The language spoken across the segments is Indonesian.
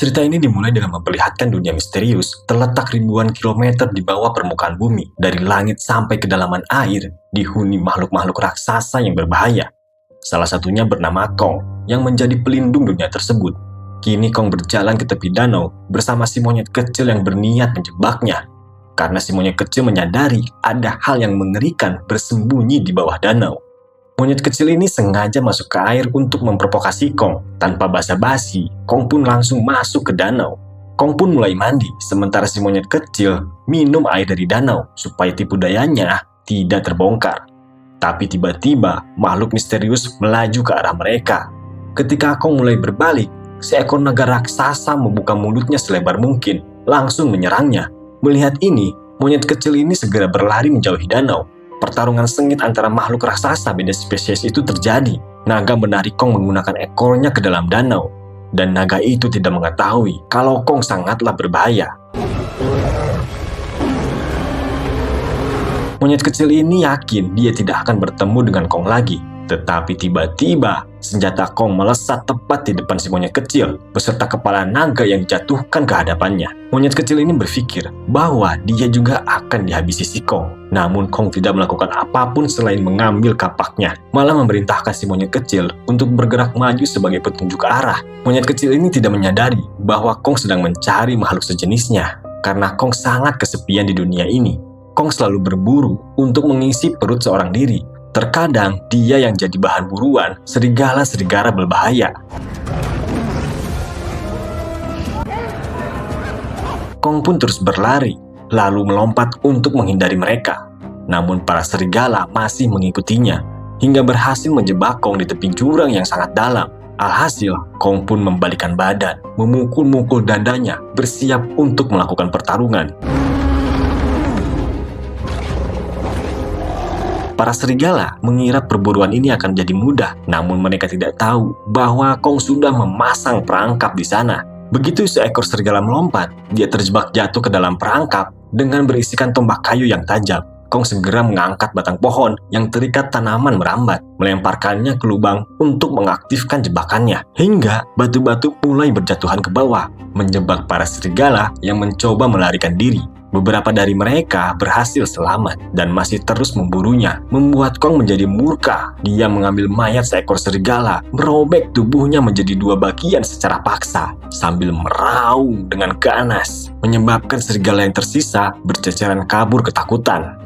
Cerita ini dimulai dengan memperlihatkan dunia misterius terletak ribuan kilometer di bawah permukaan bumi, dari langit sampai kedalaman air, dihuni makhluk-makhluk raksasa yang berbahaya. Salah satunya bernama Kong, yang menjadi pelindung dunia tersebut. Kini Kong berjalan ke tepi danau bersama si monyet kecil yang berniat menjebaknya. Karena si monyet kecil menyadari ada hal yang mengerikan bersembunyi di bawah danau. Monyet kecil ini sengaja masuk ke air untuk memprovokasi Kong. Tanpa basa-basi, Kong pun langsung masuk ke danau. Kong pun mulai mandi, sementara si monyet kecil minum air dari danau supaya tipu dayanya tidak terbongkar. Tapi tiba-tiba, makhluk misterius melaju ke arah mereka. Ketika Kong mulai berbalik, seekor naga raksasa membuka mulutnya selebar mungkin, langsung menyerangnya. Melihat ini, monyet kecil ini segera berlari menjauhi danau. Pertarungan sengit antara makhluk raksasa beda spesies itu terjadi. Naga menarik Kong menggunakan ekornya ke dalam danau. Dan naga itu tidak mengetahui kalau Kong sangatlah berbahaya. Monyet kecil ini yakin dia tidak akan bertemu dengan Kong lagi. Tetapi tiba-tiba, senjata Kong melesat tepat di depan si monyet kecil, beserta kepala naga yang dijatuhkan ke hadapannya. Monyet kecil ini berpikir bahwa dia juga akan dihabisi si Kong. Namun Kong tidak melakukan apapun selain mengambil kapaknya, malah memerintahkan si monyet kecil untuk bergerak maju sebagai petunjuk arah. Monyet kecil ini tidak menyadari bahwa Kong sedang mencari makhluk sejenisnya, karena Kong sangat kesepian di dunia ini. Kong selalu berburu untuk mengisi perut seorang diri. Terkadang dia yang jadi bahan buruan serigala-serigala berbahaya. Kong pun terus berlari, lalu melompat untuk menghindari mereka. Namun para serigala masih mengikutinya, hingga berhasil menjebak Kong di tepi jurang yang sangat dalam. Alhasil, Kong pun membalikkan badan, memukul-mukul dadanya, bersiap untuk melakukan pertarungan. Para serigala mengira perburuan ini akan jadi mudah, namun mereka tidak tahu bahwa Kong sudah memasang perangkap di sana. Begitu seekor serigala melompat, dia terjebak jatuh ke dalam perangkap dengan berisikan tombak kayu yang tajam. Kong segera mengangkat batang pohon yang terikat tanaman merambat, melemparkannya ke lubang untuk mengaktifkan jebakannya, hingga batu-batu mulai berjatuhan ke bawah, menjebak para serigala yang mencoba melarikan diri. Beberapa dari mereka berhasil selamat dan masih terus memburunya, membuat Kong menjadi murka. Dia mengambil mayat seekor serigala, merobek tubuhnya menjadi dua bagian secara paksa, sambil meraung dengan ganas, menyebabkan serigala yang tersisa berceceran kabur ketakutan.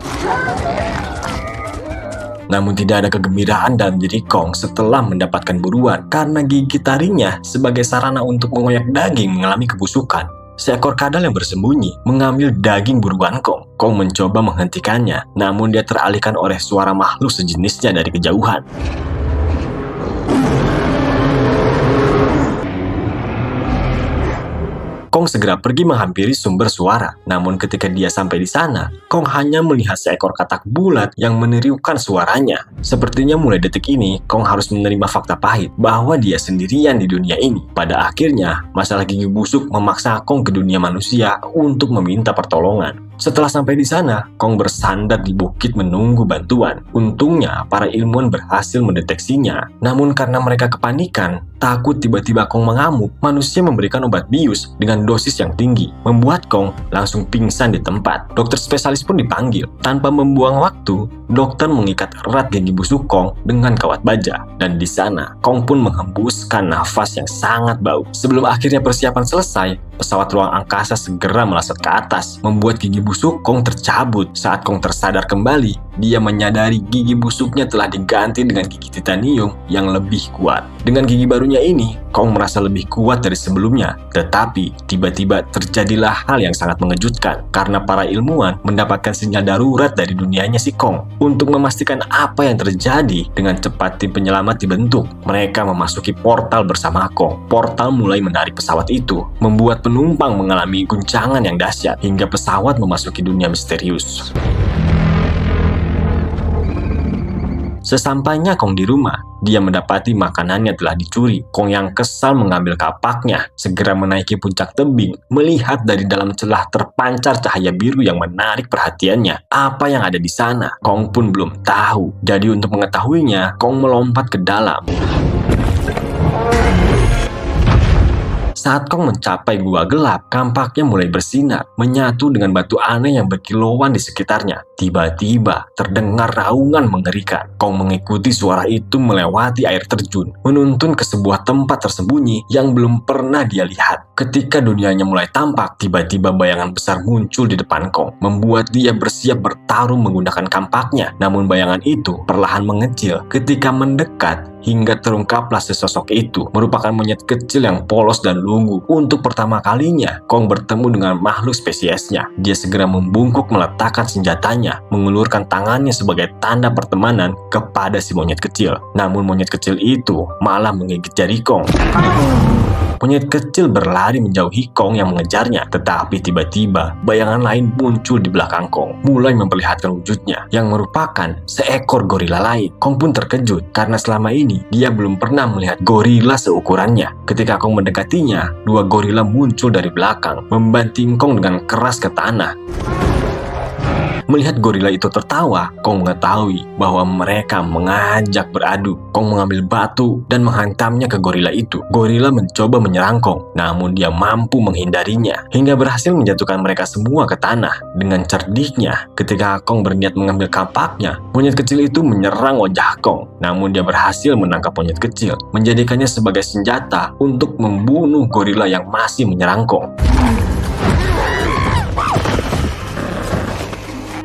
Namun tidak ada kegembiraan dalam diri Kong setelah mendapatkan buruan, karena gigi taringnya sebagai sarana untuk mengoyak daging mengalami kebusukan. Seekor kadal yang bersembunyi mengambil daging buruan Kong. Kong mencoba menghentikannya, namun dia teralihkan oleh suara makhluk sejenisnya dari kejauhan. Kong segera pergi menghampiri sumber suara. Namun ketika dia sampai di sana, Kong hanya melihat seekor katak bulat yang menirukan suaranya. Sepertinya mulai detik ini, Kong harus menerima fakta pahit bahwa dia sendirian di dunia ini. Pada akhirnya, masalah gigi busuk memaksa Kong ke dunia manusia untuk meminta pertolongan. Setelah sampai di sana, Kong bersandar di bukit menunggu bantuan. Untungnya, para ilmuwan berhasil mendeteksinya. Namun karena mereka kepanikan, takut tiba-tiba Kong mengamuk, manusia memberikan obat bius dengan dosis yang tinggi, membuat Kong langsung pingsan di tempat. Dokter spesialis pun dipanggil. Tanpa membuang waktu, dokter mengikat erat gigi busuk Kong dengan kawat baja. Dan di sana, Kong pun menghembuskan nafas yang sangat bau. Sebelum akhirnya persiapan selesai, pesawat ruang angkasa segera melesat ke atas, membuat gigi busuk Kong tercabut. Saat Kong tersadar kembali, dia menyadari gigi busuknya telah diganti dengan gigi titanium yang lebih kuat. Dengan gigi barunya ini, Kong merasa lebih kuat dari sebelumnya. Tetapi, tiba-tiba terjadilah hal yang sangat mengejutkan, karena para ilmuwan mendapatkan sinyal darurat dari dunianya si Kong. Untuk memastikan apa yang terjadi, dengan cepat tim penyelamat dibentuk. Mereka memasuki portal bersama Kong. Portal mulai menarik pesawat itu, membuat penumpang mengalami guncangan yang dahsyat, hingga pesawat memasuki dunia misterius. Sesampainya Kong di rumah, dia mendapati makanannya telah dicuri. Kong yang kesal mengambil kapaknya, segera menaiki puncak tebing, melihat dari dalam celah terpancar cahaya biru yang menarik perhatiannya. Apa yang ada di sana, Kong pun belum tahu. Jadi untuk mengetahuinya, Kong melompat ke dalam. Saat Kong mencapai gua gelap, kampaknya mulai bersinar, menyatu dengan batu aneh yang berkilauan di sekitarnya. Tiba-tiba terdengar raungan mengerikan. Kong mengikuti suara itu melewati air terjun, menuntun ke sebuah tempat tersembunyi yang belum pernah dia lihat. Ketika dunianya mulai tampak, tiba-tiba bayangan besar muncul di depan Kong, membuat dia bersiap bertarung menggunakan kampaknya. Namun bayangan itu perlahan mengecil ketika mendekat, hingga terungkaplah sesosok itu merupakan monyet kecil yang polos dan lugu. Untuk pertama kalinya, Kong bertemu dengan makhluk spesiesnya. Dia segera membungkuk meletakkan senjatanya, mengulurkan tangannya sebagai tanda pertemanan kepada si monyet kecil. Namun monyet kecil itu malah menggigit jari Kong. Monyet kecil berlari menjauhi Kong yang mengejarnya, tetapi tiba-tiba bayangan lain muncul di belakang Kong, mulai memperlihatkan wujudnya, yang merupakan seekor gorila lain. Kong pun terkejut, karena selama ini dia belum pernah melihat gorila seukurannya. Ketika Kong mendekatinya, dua gorila muncul dari belakang, membanting Kong dengan keras ke tanah. Melihat gorila itu tertawa, Kong mengetahui bahwa mereka mengajak beradu. Kong mengambil batu dan menghantamnya ke gorila itu. Gorila mencoba menyerang Kong, namun dia mampu menghindarinya, hingga berhasil menjatuhkan mereka semua ke tanah. Dengan cerdiknya, ketika Kong berniat mengambil kampaknya, monyet kecil itu menyerang wajah Kong. Namun dia berhasil menangkap monyet kecil, menjadikannya sebagai senjata untuk membunuh gorila yang masih menyerang Kong.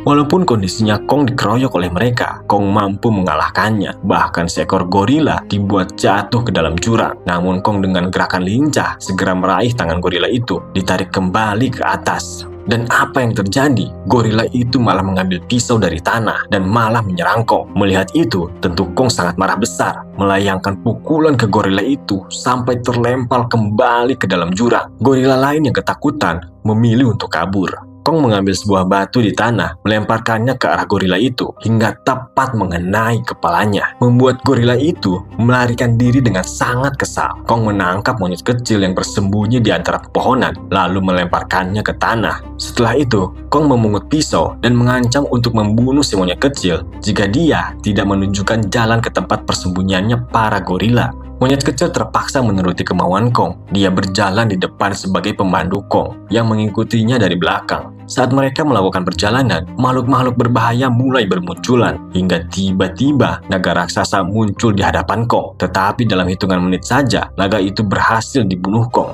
Walaupun kondisinya Kong dikeroyok oleh mereka, Kong mampu mengalahkannya. Bahkan seekor gorila dibuat jatuh ke dalam jurang. Namun Kong dengan gerakan lincah segera meraih tangan gorila itu, ditarik kembali ke atas. Dan apa yang terjadi? Gorila itu malah mengambil pisau dari tanah dan malah menyerang Kong. Melihat itu, tentu Kong sangat marah besar, melayangkan pukulan ke gorila itu sampai terlempar kembali ke dalam jurang. Gorila lain yang ketakutan memilih untuk kabur. Kong mengambil sebuah batu di tanah, melemparkannya ke arah gorila itu hingga tepat mengenai kepalanya, membuat gorila itu melarikan diri dengan sangat kesal. Kong menangkap monyet kecil yang bersembunyi di antara pepohonan, lalu melemparkannya ke tanah. Setelah itu, Kong memungut pisau dan mengancam untuk membunuh si monyet kecil jika dia tidak menunjukkan jalan ke tempat persembunyiannya para gorila. Monyet kecil terpaksa menuruti kemauan Kong. Dia berjalan di depan sebagai pemandu Kong yang mengikutinya dari belakang. Saat mereka melakukan perjalanan, makhluk-makhluk berbahaya mulai bermunculan hingga tiba-tiba naga raksasa muncul di hadapan Kong. Tetapi dalam hitungan menit saja, naga itu berhasil dibunuh Kong.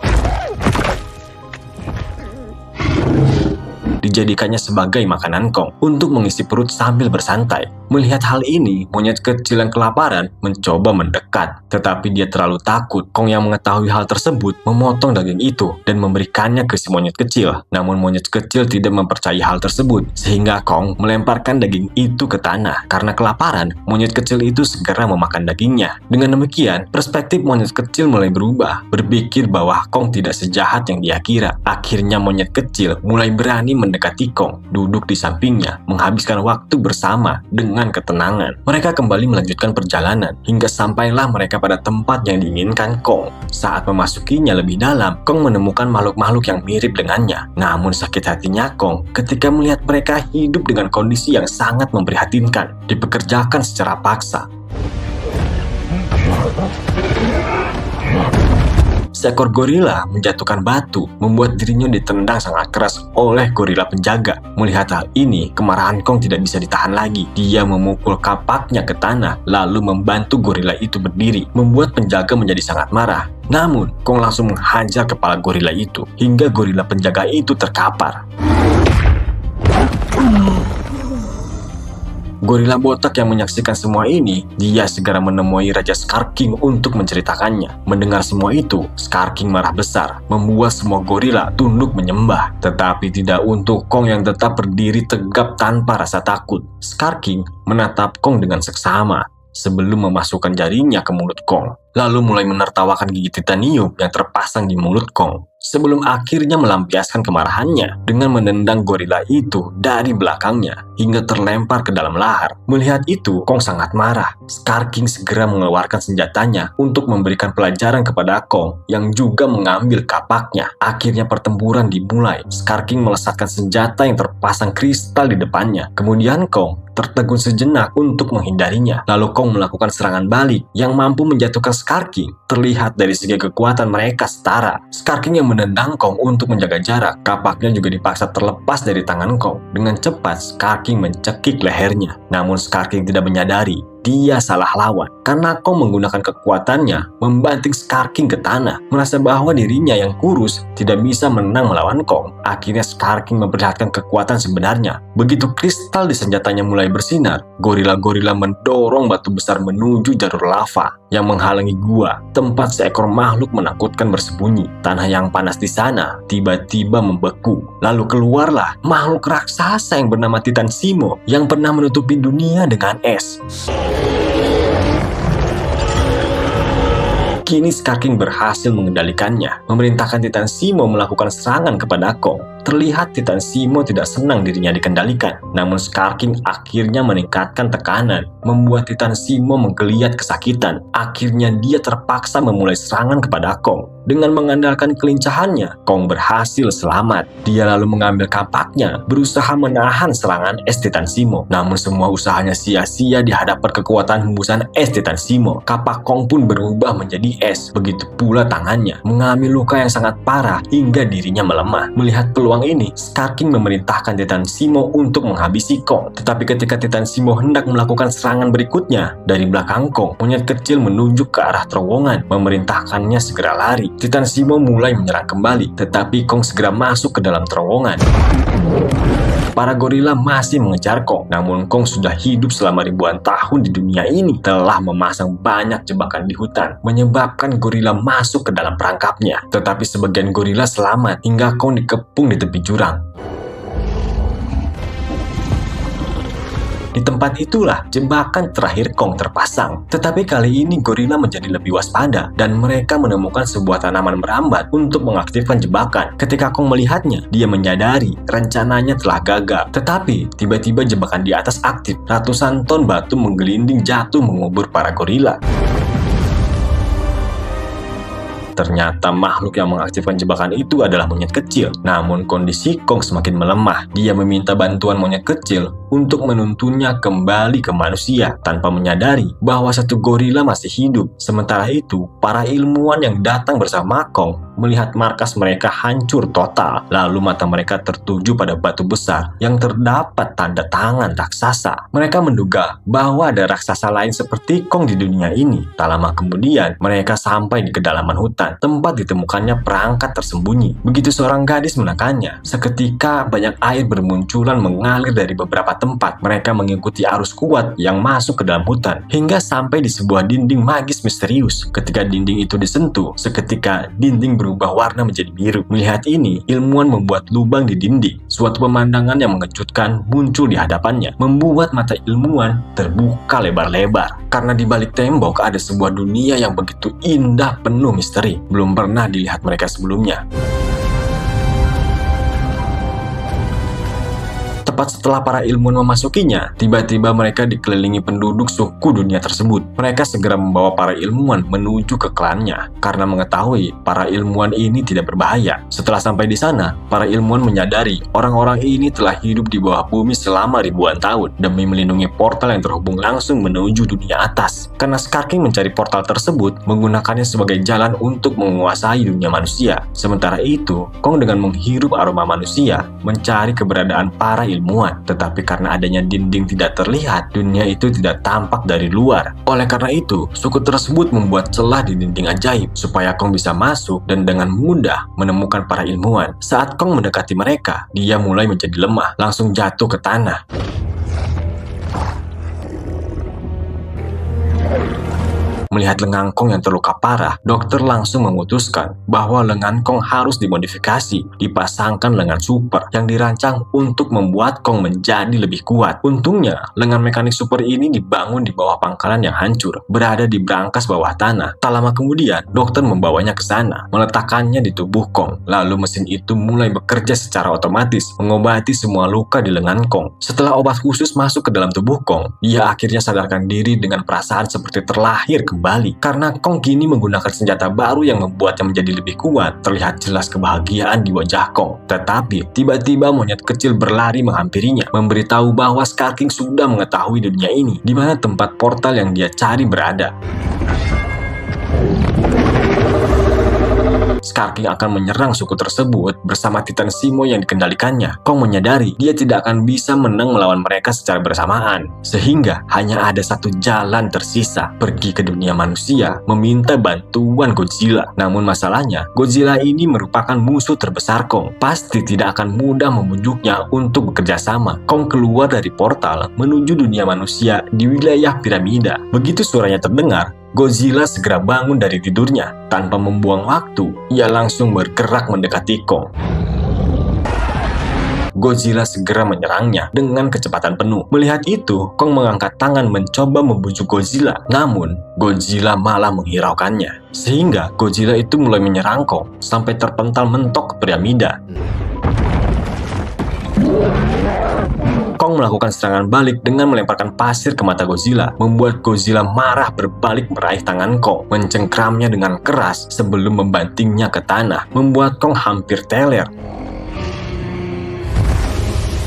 Dijadikannya sebagai makanan Kong untuk mengisi perut sambil bersantai. Melihat hal ini, monyet kecil yang kelaparan mencoba mendekat, tetapi dia terlalu takut. Kong yang mengetahui hal tersebut memotong daging itu dan memberikannya ke si monyet kecil. Namun monyet kecil tidak mempercayai hal tersebut, sehingga Kong melemparkan daging itu ke tanah. Karena kelaparan, monyet kecil itu segera memakan dagingnya. Dengan demikian, perspektif monyet kecil mulai berubah, berpikir bahwa Kong tidak sejahat yang dia kira. Akhirnya monyet kecil mulai berani mendekati Kong, duduk di sampingnya, menghabiskan waktu bersama dengan ketenangan. Mereka kembali melanjutkan perjalanan hingga sampailah mereka pada tempat yang diinginkan Kong. Saat memasukinya lebih dalam, Kong menemukan makhluk-makhluk yang mirip dengannya. Namun sakit hatinya Kong ketika melihat mereka hidup dengan kondisi yang sangat memprihatinkan, dipekerjakan secara paksa. Seekor gorila menjatuhkan batu, membuat dirinya ditendang sangat keras oleh gorila penjaga. Melihat hal ini, kemarahan Kong tidak bisa ditahan lagi. Dia memukul kapaknya ke tanah, lalu membantu gorila itu berdiri, membuat penjaga menjadi sangat marah. Namun, Kong langsung menghajar kepala gorila itu, hingga gorila penjaga itu terkapar. Gorila botak yang menyaksikan semua ini, dia segera menemui Raja Scar King untuk menceritakannya. Mendengar semua itu, Scar King marah besar, membuat semua gorila tunduk menyembah. Tetapi tidak untuk Kong yang tetap berdiri tegap tanpa rasa takut. Scar King menatap Kong dengan seksama sebelum memasukkan jarinya ke mulut Kong, lalu mulai menertawakan gigi titanium yang terpasang di mulut Kong. Sebelum akhirnya melampiaskan kemarahannya dengan menendang gorila itu dari belakangnya hingga terlempar ke dalam lahar. Melihat itu, Kong sangat marah. Scar King segera mengeluarkan senjatanya untuk memberikan pelajaran kepada Kong yang juga mengambil kapaknya. Akhirnya pertempuran dimulai. Scar King melesatkan senjata yang terpasang kristal di depannya. Kemudian Kong tertegun sejenak untuk menghindarinya. Lalu Kong melakukan serangan balik yang mampu menjatuhkan Scar King. Terlihat dari segi kekuatan mereka setara. Scar King yang menendang Kong untuk menjaga jarak, kapaknya juga dipaksa terlepas dari tangan Kong. Dengan cepat, Scar King mencekik lehernya. Namun Scar King tidak menyadari dia salah lawan karena Kong menggunakan kekuatannya membanting Scar King ke tanah. Merasa bahwa dirinya yang kurus tidak bisa menang melawan Kong. Akhirnya Scar King memperlihatkan kekuatan sebenarnya. Begitu kristal di senjatanya mulai bersinar, gorila-gorila mendorong batu besar menuju jalur lava yang menghalangi gua, tempat seekor makhluk menakutkan bersembunyi. Tanah yang panas di sana tiba-tiba membeku. Lalu keluarlah makhluk raksasa yang bernama Titan Simo yang pernah menutupi dunia dengan es. Kini Scar King berhasil mengendalikannya, memerintahkan Titan Simo melakukan serangan kepada Kong. Terlihat Titan Simo tidak senang dirinya dikendalikan, namun Scar King akhirnya meningkatkan tekanan, membuat Titan Simo menggeliat kesakitan. Akhirnya dia terpaksa memulai serangan kepada Kong. Dengan mengandalkan kelincahannya, Kong berhasil selamat. Dia lalu mengambil kapaknya, berusaha menahan serangan es Titan Simo. Namun semua usahanya sia-sia di hadapan kekuatan hembusan es Titan Simo. Kapak Kong pun berubah menjadi es. Begitu pula tangannya, mengalami luka yang sangat parah hingga dirinya melemah. Melihat peluang ini, Scar King memerintahkan Titan Simo untuk menghabisi Kong. Tetapi ketika Titan Simo hendak melakukan serangan berikutnya, dari belakang Kong, monyet kecil menunjuk ke arah terowongan, memerintahkannya segera lari. Titan Simo mulai menyerang kembali, tetapi Kong segera masuk ke dalam terowongan. Para gorila masih mengejar Kong, namun Kong sudah hidup selama ribuan tahun di dunia ini, telah memasang banyak jebakan di hutan, menyebabkan gorila masuk ke dalam perangkapnya. Tetapi sebagian gorila selamat hingga Kong dikepung di tepi jurang. Di tempat itulah jebakan terakhir Kong terpasang. Tetapi kali ini gorila menjadi lebih waspada dan mereka menemukan sebuah tanaman merambat untuk mengaktifkan jebakan. Ketika Kong melihatnya, dia menyadari rencananya telah gagal. Tetapi tiba-tiba jebakan di atas aktif. Ratusan ton batu menggelinding jatuh mengubur para gorila. Ternyata makhluk yang mengaktifkan jebakan itu adalah monyet kecil. Namun kondisi Kong semakin melemah. Dia meminta bantuan monyet kecil untuk menuntunnya kembali ke manusia tanpa menyadari bahwa satu gorila masih hidup. Sementara itu, para ilmuwan yang datang bersama Kong melihat markas mereka hancur total. Lalu mata mereka tertuju pada batu besar yang terdapat tanda tangan raksasa. Mereka menduga bahwa ada raksasa lain seperti Kong di dunia ini. Tak lama kemudian, mereka sampai di kedalaman hutan, tempat ditemukannya perangkat tersembunyi. Begitu seorang gadis menekannya, seketika banyak air bermunculan mengalir dari beberapa tempat. Mereka mengikuti arus kuat yang masuk ke dalam hutan, hingga sampai di sebuah dinding magis misterius. Ketika dinding itu disentuh, seketika dinding berubah warna menjadi biru. Melihat ini, ilmuwan membuat lubang di dinding. Suatu pemandangan yang mengejutkan muncul di hadapannya, membuat mata ilmuwan terbuka lebar-lebar. Karena di balik tembok ada sebuah dunia yang begitu indah, penuh misteri. Belum pernah dilihat mereka sebelumnya. Tepat setelah para ilmuwan memasukinya, tiba-tiba mereka dikelilingi penduduk suku dunia tersebut. Mereka segera membawa para ilmuwan menuju ke klannya, karena mengetahui para ilmuwan ini tidak berbahaya. Setelah sampai di sana, para ilmuwan menyadari orang-orang ini telah hidup di bawah bumi selama ribuan tahun, demi melindungi portal yang terhubung langsung menuju dunia atas. Karena Scar King mencari portal tersebut, menggunakannya sebagai jalan untuk menguasai dunia manusia. Sementara itu, Kong dengan menghirup aroma manusia, mencari keberadaan para ilmuwan. Tetapi karena adanya dinding tidak terlihat, dunia itu tidak tampak dari luar. Oleh karena itu, suku tersebut membuat celah di dinding ajaib supaya Kong bisa masuk dan dengan mudah menemukan para ilmuwan. Saat Kong mendekati mereka, dia mulai menjadi lemah, langsung jatuh ke tanah. Melihat lengan Kong yang terluka parah, dokter langsung memutuskan bahwa lengan Kong harus dimodifikasi, dipasangkan lengan super yang dirancang untuk membuat Kong menjadi lebih kuat. Untungnya, lengan mekanik super ini dibangun di bawah pangkalan yang hancur, berada di brankas bawah tanah. Tak lama kemudian, dokter membawanya ke sana, meletakkannya di tubuh Kong. Lalu mesin itu mulai bekerja secara otomatis, mengobati semua luka di lengan Kong. Setelah obat khusus masuk ke dalam tubuh Kong, dia akhirnya sadarkan diri dengan perasaan seperti terlahir kembali. Karena Kong kini menggunakan senjata baru yang membuatnya menjadi lebih kuat. Terlihat jelas kebahagiaan di wajah Kong. Tetapi tiba-tiba monyet kecil berlari menghampirinya, memberitahu bahwa Scar King sudah mengetahui dunia ini, di mana tempat portal yang dia cari berada. Scar King akan menyerang suku tersebut bersama Titan Simo yang dikendalikannya. Kong menyadari dia tidak akan bisa menang melawan mereka secara bersamaan, sehingga hanya ada satu jalan tersisa, pergi ke dunia manusia meminta bantuan Godzilla. Namun masalahnya, Godzilla ini merupakan musuh terbesar Kong. Pasti tidak akan mudah membujuknya untuk bekerja sama. Kong keluar dari portal menuju dunia manusia di wilayah piramida. Begitu suaranya terdengar, Godzilla segera bangun dari tidurnya. Tanpa membuang waktu, ia langsung bergerak mendekati Kong. Godzilla segera menyerangnya dengan kecepatan penuh. Melihat itu, Kong mengangkat tangan mencoba membujuk Godzilla. Namun, Godzilla malah menghiraukannya. Sehingga Godzilla itu mulai menyerang Kong sampai terpental mentok ke piramida. Kong melakukan serangan balik dengan melemparkan pasir ke mata Godzilla, membuat Godzilla marah berbalik meraih tangan Kong, mencengkramnya dengan keras sebelum membantingnya ke tanah, membuat Kong hampir teler.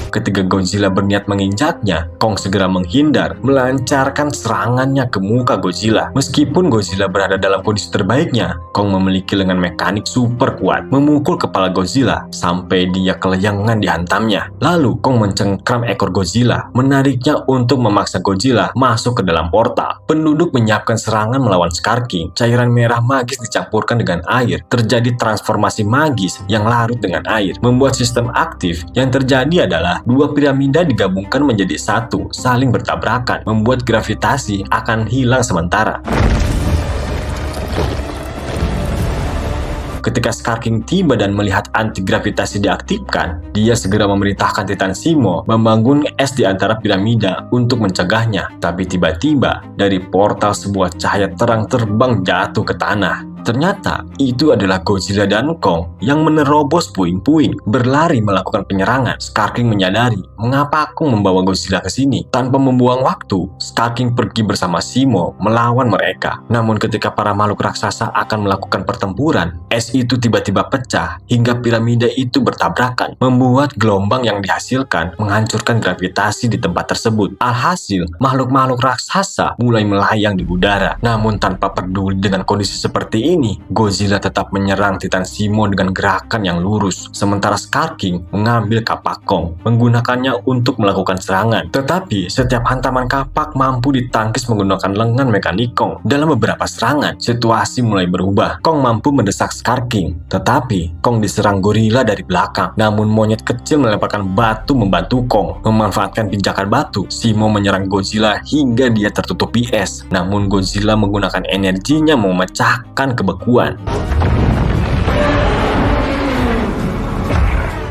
Ketika Godzilla berniat menginjaknya, Kong segera menghindar, melancarkan serangannya ke muka Godzilla. Meskipun Godzilla berada dalam kondisi terbaiknya, Kong memiliki lengan mekanik super kuat, memukul kepala Godzilla sampai dia kelayangan dihantamnya. Lalu Kong mencengkram ekor Godzilla, menariknya untuk memaksa Godzilla masuk ke dalam portal. Penduduk menyiapkan serangan melawan Scar King. Cairan merah magis dicampurkan dengan air, terjadi transformasi magis yang larut dengan air, membuat sistem aktif. Yang terjadi adalah dua piramida digabungkan menjadi satu, saling bertabrakan, membuat gravitasi akan hilang sementara. Ketika Scar King tiba dan melihat anti-gravitasi diaktifkan, dia segera memerintahkan Titan Simo membangun es di antara piramida untuk mencegahnya. Tapi tiba-tiba, dari portal sebuah cahaya terang terbang jatuh ke tanah. Ternyata itu adalah Godzilla dan Kong yang menerobos puing-puing, berlari melakukan penyerangan. Scar King menyadari mengapa Kong membawa Godzilla ke sini. Tanpa membuang waktu, Scar King pergi bersama Simo melawan mereka. Namun ketika para makhluk raksasa akan melakukan pertempuran, es itu tiba-tiba pecah hingga piramida itu bertabrakan, membuat gelombang yang dihasilkan menghancurkan gravitasi di tempat tersebut. Alhasil, makhluk-makhluk raksasa mulai melayang di udara. Namun tanpa peduli dengan kondisi seperti ini, Godzilla tetap menyerang Titan Simo dengan gerakan yang lurus, sementara Scar King mengambil kapak Kong, menggunakannya untuk melakukan serangan. Tetapi setiap hantaman kapak mampu ditangkis menggunakan lengan mekanik Kong. Dalam beberapa serangan, situasi mulai berubah. Kong mampu mendesak Scar King, tetapi Kong diserang gorila dari belakang. Namun monyet kecil melemparkan batu membantu Kong. Memanfaatkan pijakan batu, Simo menyerang Godzilla hingga dia tertutupi es. Namun Godzilla menggunakan energinya memecahkan kebekuan.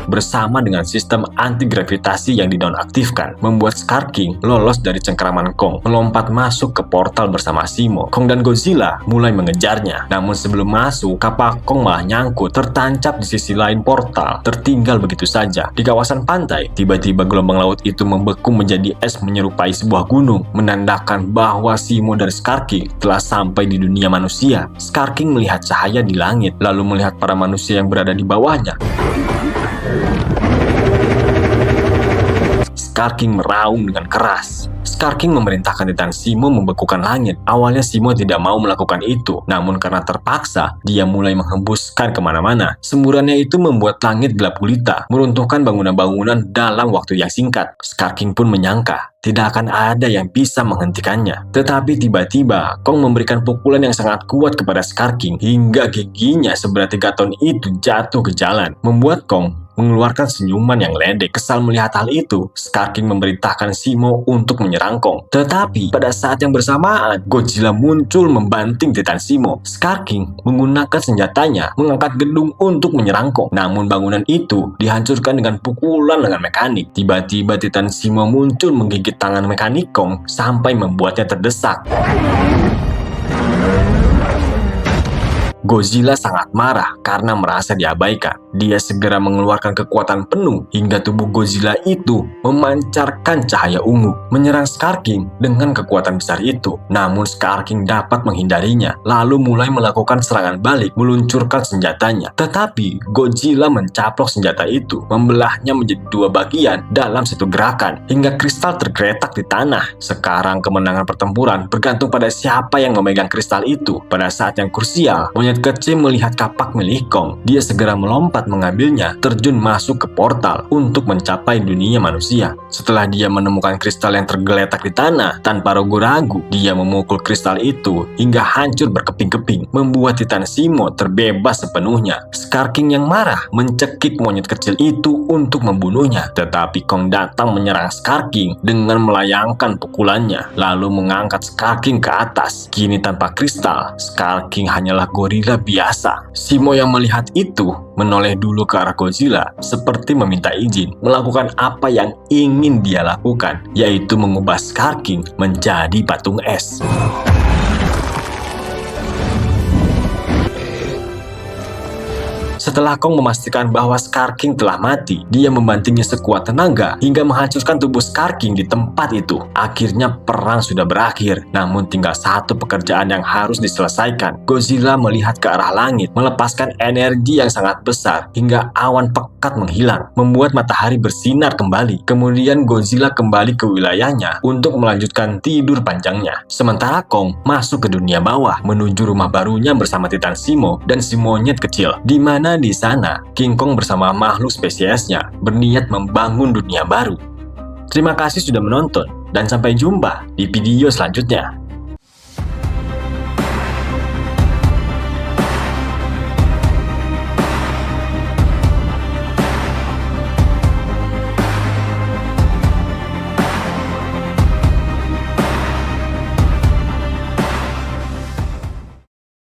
Bersama dengan sistem anti-gravitasi yang dinonaktifkan, membuat Scar King lolos dari cengkraman Kong, melompat masuk ke portal bersama Simo. Kong dan Godzilla mulai mengejarnya. Namun sebelum masuk, kapak Kong malah nyangkut, tertancap di sisi lain portal, tertinggal begitu saja. Di kawasan pantai, tiba-tiba gelombang laut itu membeku menjadi es menyerupai sebuah gunung, menandakan bahwa Simo dan Scar King telah sampai di dunia manusia. Scar King melihat cahaya di langit, lalu melihat para manusia yang berada di bawahnya. Scar King meraung dengan keras. Scar King memerintahkan Titan Simo membekukan langit. Awalnya Simo tidak mau melakukan itu, namun karena terpaksa, dia mulai menghembuskan kemana-mana. Semburannya itu membuat langit gelap gulita, meruntuhkan bangunan-bangunan dalam waktu yang singkat. Scar King pun menyangka tidak akan ada yang bisa menghentikannya. Tetapi tiba-tiba, Kong memberikan pukulan yang sangat kuat kepada Scar King, hingga giginya seberat 3 ton itu jatuh ke jalan, membuat Kong mengeluarkan senyuman yang ledek. Kesal melihat hal itu, Scar King memerintahkan Simo untuk menyerang Kong. Tetapi pada saat yang bersamaan, Godzilla muncul membanting Titan Simo. Scar King menggunakan senjatanya mengangkat gedung untuk menyerang Kong. Namun bangunan itu dihancurkan dengan pukulan lengan mekanik. Tiba-tiba Titan Simo muncul menggigit tangan mekanik Kong sampai membuatnya terdesak. Godzilla sangat marah karena merasa diabaikan. Dia segera mengeluarkan kekuatan penuh hingga tubuh Godzilla itu memancarkan cahaya ungu, menyerang Scar King dengan kekuatan besar itu. Namun Scar King dapat menghindarinya, lalu mulai melakukan serangan balik, meluncurkan senjatanya. Tetapi Godzilla mencaplok senjata itu, membelahnya menjadi 2 bagian dalam satu gerakan, hingga kristal tergeletak di tanah. Sekarang kemenangan pertempuran bergantung pada siapa yang memegang kristal itu. Pada saat yang krusial, monyet Monyet kecil melihat kapak milik Kong. Dia segera melompat mengambilnya, terjun masuk ke portal untuk mencapai dunia manusia. Setelah dia menemukan kristal yang tergeletak di tanah, tanpa ragu-ragu, dia memukul kristal itu hingga hancur berkeping-keping, membuat Titan Simo terbebas sepenuhnya. Scar King yang marah mencekik monyet kecil itu untuk membunuhnya, tetapi Kong datang menyerang Scar King dengan melayangkan pukulannya, lalu mengangkat Scar King ke atas. Kini tanpa kristal, Scar King hanyalah gorila biasa. Simo yang melihat itu menoleh dulu ke arah Godzilla seperti meminta izin melakukan apa yang ingin dia lakukan, yaitu mengubah Scar King menjadi patung es. Setelah Kong memastikan bahwa Scar King telah mati, dia membantingnya sekuat tenaga hingga menghancurkan tubuh Scar King di tempat itu. Akhirnya perang sudah berakhir, namun tinggal satu pekerjaan yang harus diselesaikan. Godzilla melihat ke arah langit, melepaskan energi yang sangat besar hingga awan pekat menghilang, membuat matahari bersinar kembali. Kemudian Godzilla kembali ke wilayahnya untuk melanjutkan tidur panjangnya. Sementara Kong masuk ke dunia bawah menuju rumah barunya bersama Titan Simo dan si monyet kecil, di mana di sana King Kong bersama makhluk spesiesnya berniat membangun dunia baru. Terima kasih sudah menonton dan sampai jumpa di video selanjutnya.